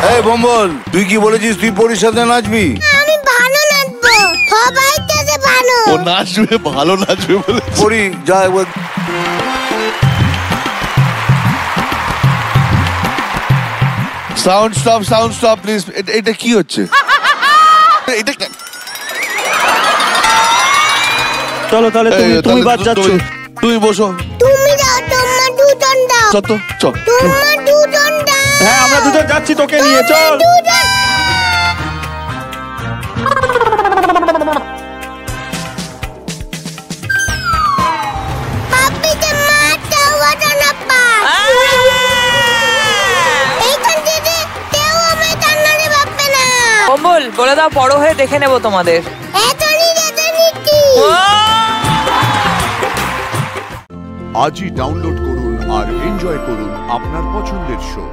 এই বম্বল, তুই কি বলেছিস তুই পরির সাথে নাচবি? আমি ভালো নাচবো, সবাই কাছে ভালো। ও নাচবে, ভালো নাচবে বলে। পরি যা একবার। Sound stop, sound stop please. এটা কি হচ্ছে? এটা চলো তাহলে তুমি বাদ যাচ্ছ। তুমি বসো। তুমি দাও, তোমার দুজন দাও। চল তো, চল। তোমার দুজন দাও। হ্যাঁ আমরা দুজন যাচ্ছি তোকে নিয়ে, চল। পাপ্পিকে মারতে হবে না পা। এইখান থেকে কেউ আমায় কান্নারে ভাববে না। কম্বল বলে দাও, বড় হয়ে দেখে নেব তোমাদের। এতনি দেখে নিচ্ছি। আজই ডাউনলোড করুন আর এনজয় করুন আপনার পছন্দের শো।